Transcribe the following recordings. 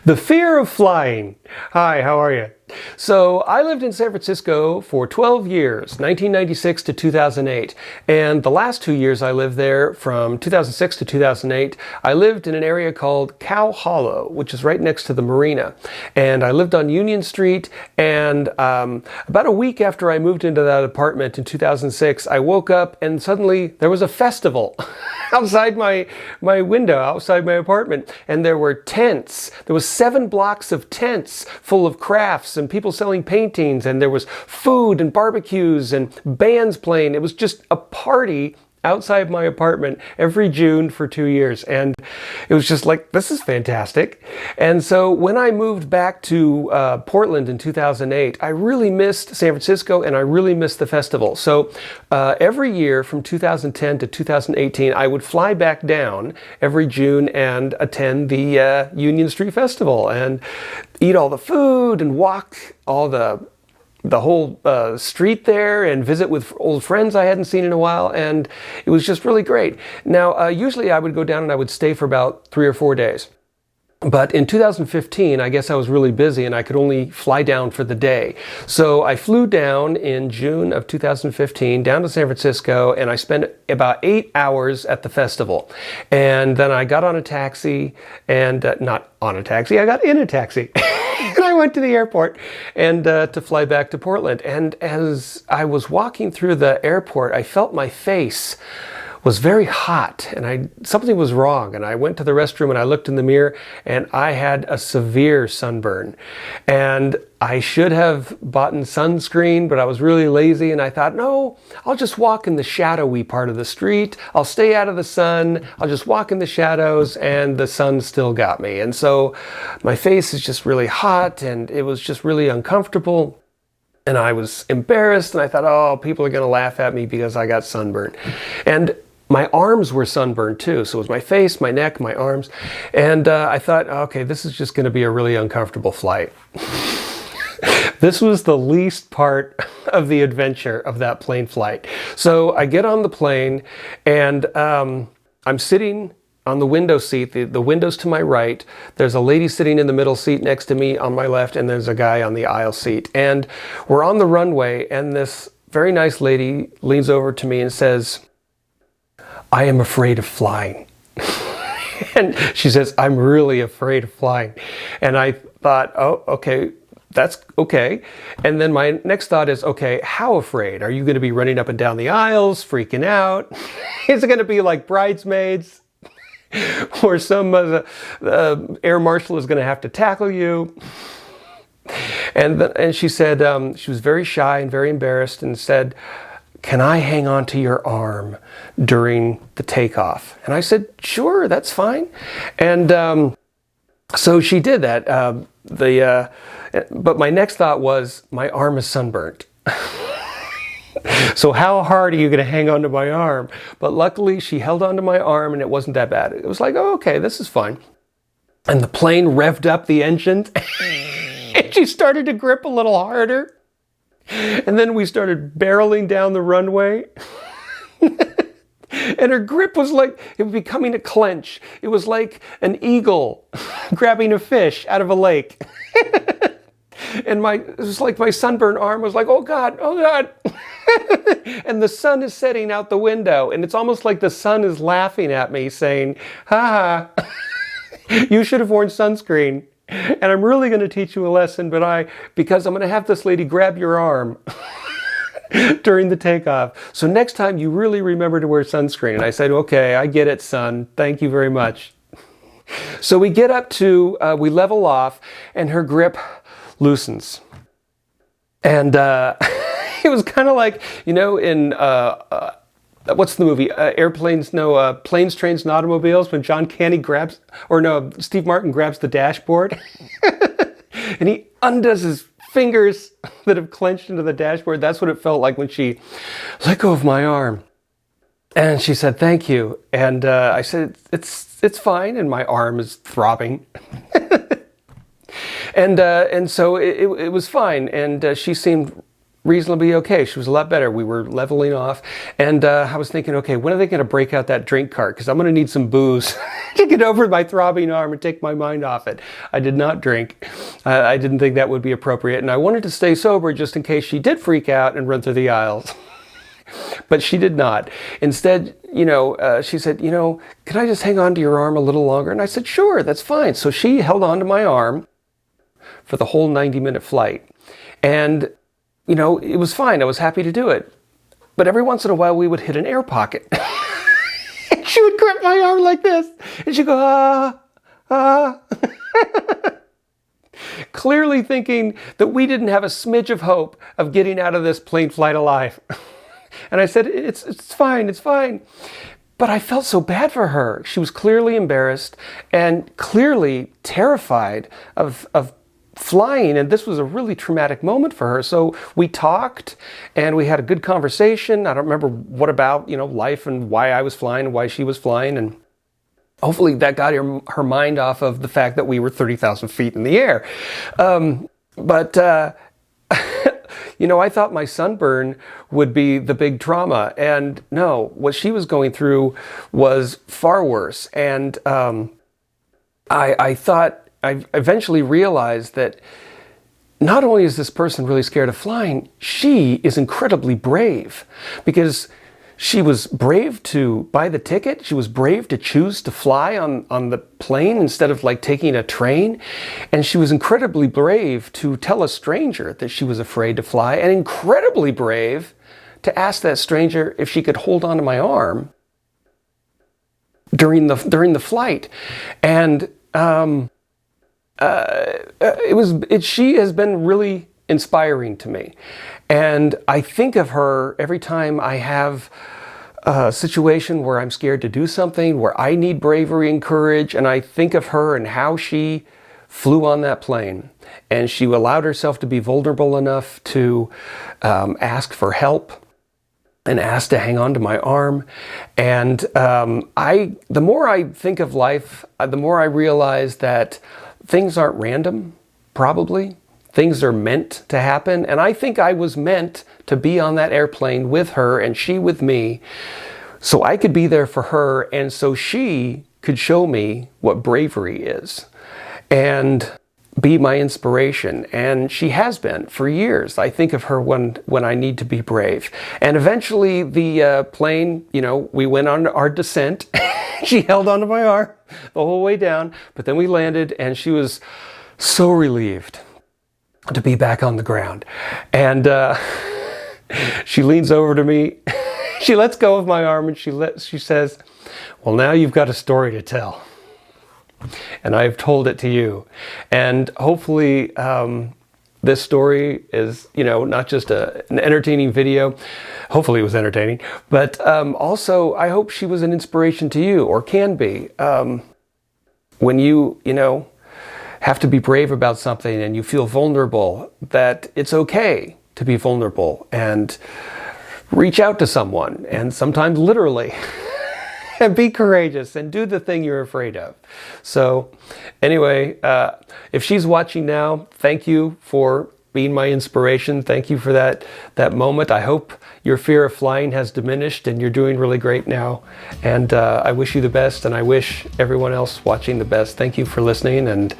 The fear of flying. Hi, how are you? So I lived in San Francisco for 12 years, 1996 to 2008. And the last 2 years I lived there, from 2006 to 2008, I lived in an area called Cow Hollow, which is right next to the marina. And I lived on Union Street, and about a week after I moved into that apartment in 2006, I woke up and suddenly there was a festival outside my window, outside my apartment. And there were tents. There was 7 blocks of tents full of crafts and people selling paintings, and there was food and barbecues and bands playing. It was just a party outside my apartment every June for 2 years. And it was just like, this is fantastic. And so when I moved back to Portland in 2008, I really missed San Francisco and I really missed the festival. So every year from 2010 to 2018, I would fly back down every June and attend the Union Street Festival and eat all the food and walk all the whole street there and visit with old friends I hadn't seen in a while, and it was just really great. Now, usually I would go down and I would stay for about 3 or 4 days. But in 2015, I guess I was really busy and I could only fly down for the day. So I flew down in June of 2015 down to San Francisco, and I spent about 8 hours at the festival. And then I got on a taxi, and not on a taxi, I got in a taxi. And I went to the airport and to fly back to Portland. And as I was walking through the airport, I felt my face was very hot, and something was wrong. And I went to the restroom and I looked in the mirror, and I had a severe sunburn. And I should have bought sunscreen, but I was really lazy, and I thought, no, I'll just walk in the shadowy part of the street. I'll stay out of the sun. I'll just walk in the shadows, and the sun still got me. And so my face is just really hot, and it was just really uncomfortable. And I was embarrassed, and I thought, oh, people are going to laugh at me because I got sunburned. And my arms were sunburned too. So it was my face, my neck, my arms. And I thought, okay, this is just going to be a really uncomfortable flight. This was the least part of the adventure of that plane flight. So I get on the plane, and I'm sitting on the window seat, the windows to my right. There's a lady sitting in the middle seat next to me on my left, and there's a guy on the aisle seat. And we're on the runway, and this very nice lady leans over to me and says, "I am afraid of flying." And she says, "I'm really afraid of flying." And I thought, oh, okay, that's okay. And then my next thought is, okay, how afraid? Are you going to be running up and down the aisles, freaking out? Is it going to be like Bridesmaids? Or some air marshal is going to have to tackle you? And she said, she was very shy and very embarrassed, and said, "Can I hang on to your arm during the takeoff?" And I said, "Sure, that's fine." And so she did that. But my next thought was, my arm is sunburnt. So how hard are you going to hang on to my arm? But luckily she held onto my arm, and it wasn't that bad. It was like, oh, okay, this is fine. And the plane revved up the engine and she started to grip a little harder. And then we started barreling down the runway. And her grip was like, it was becoming a clench. It was like an eagle grabbing a fish out of a lake. And it was like my sunburned arm was like, oh God, oh God. And the sun is setting out the window, and it's almost like the sun is laughing at me, saying, ha ha, you should have worn sunscreen. And I'm really going to teach you a lesson, because I'm going to have this lady grab your arm during the takeoff. So next time you really remember to wear sunscreen. And I said, okay, I get it, son. Thank you very much. So we get up to, we level off, and her grip loosens. And it was kind of like, in what's the movie? Planes, Trains, and Automobiles, when Steve Martin grabs the dashboard and he undoes his fingers that have clenched into the dashboard. That's what it felt like when she let go of my arm. And she said, "Thank you." And I said, it's fine. And my arm is throbbing. And so it was fine. And she seemed reasonably okay. She was a lot better. We were leveling off, and I was thinking, okay, when are they going to break out that drink cart? Because I'm going to need some booze to get over my throbbing arm and take my mind off it. I did not drink. I didn't think that would be appropriate, and I wanted to stay sober just in case she did freak out and run through the aisles. But she did not. Instead, she said, can I just hang on to your arm a little longer? And I said, sure, that's fine. So she held on to my arm for the whole 90-minute flight. And, it was fine. I was happy to do it. But every once in a while, we would hit an air pocket. And she would grip my arm like this. And she'd go, ah. Clearly thinking that we didn't have a smidge of hope of getting out of this plane flight alive. And I said, it's fine, it's fine. But I felt so bad for her. She was clearly embarrassed and clearly terrified of flying. And this was a really traumatic moment for her. So we talked and we had a good conversation. I don't remember what about, life and why I was flying and why she was flying. And hopefully that got her mind off of the fact that we were 30,000 feet in the air. I thought my sunburn would be the big trauma. And no, what she was going through was far worse. And I eventually realized that not only is this person really scared of flying, she is incredibly brave, because she was brave to buy the ticket. She was brave to choose to fly on the plane instead of taking a train. And she was incredibly brave to tell a stranger that she was afraid to fly, and incredibly brave to ask that stranger if she could hold onto my arm during the flight. And she has been really inspiring to me. And I think of her every time I have a situation where I'm scared to do something, where I need bravery and courage, and I think of her and how she flew on that plane. And she allowed herself to be vulnerable enough to ask for help and ask to hang on to my arm. And the more I think of life, the more I realize that things aren't random, probably. Things are meant to happen. And I think I was meant to be on that airplane with her and she with me, so I could be there for her and so she could show me what bravery is and be my inspiration. And she has been for years. I think of her when I need to be brave. And eventually the plane, we went on our descent. She held onto my arm the whole way down, but then we landed and she was so relieved to be back on the ground. And she leans over to me, she lets go of my arm and she says, well, now you've got a story to tell. And I've told it to you. And hopefully this story is, not just an entertaining video. Hopefully it was entertaining. But also I hope she was an inspiration to you, or can be. When you have to be brave about something and you feel vulnerable, that it's okay to be vulnerable and reach out to someone, and sometimes literally, and be courageous and do the thing you're afraid of. So anyway, if she's watching now, thank you for being my inspiration. Thank you for that moment. I hope your fear of flying has diminished and you're doing really great now. And I wish you the best, and I wish everyone else watching the best. Thank you for listening, and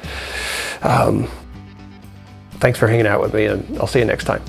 thanks for hanging out with me, and I'll see you next time.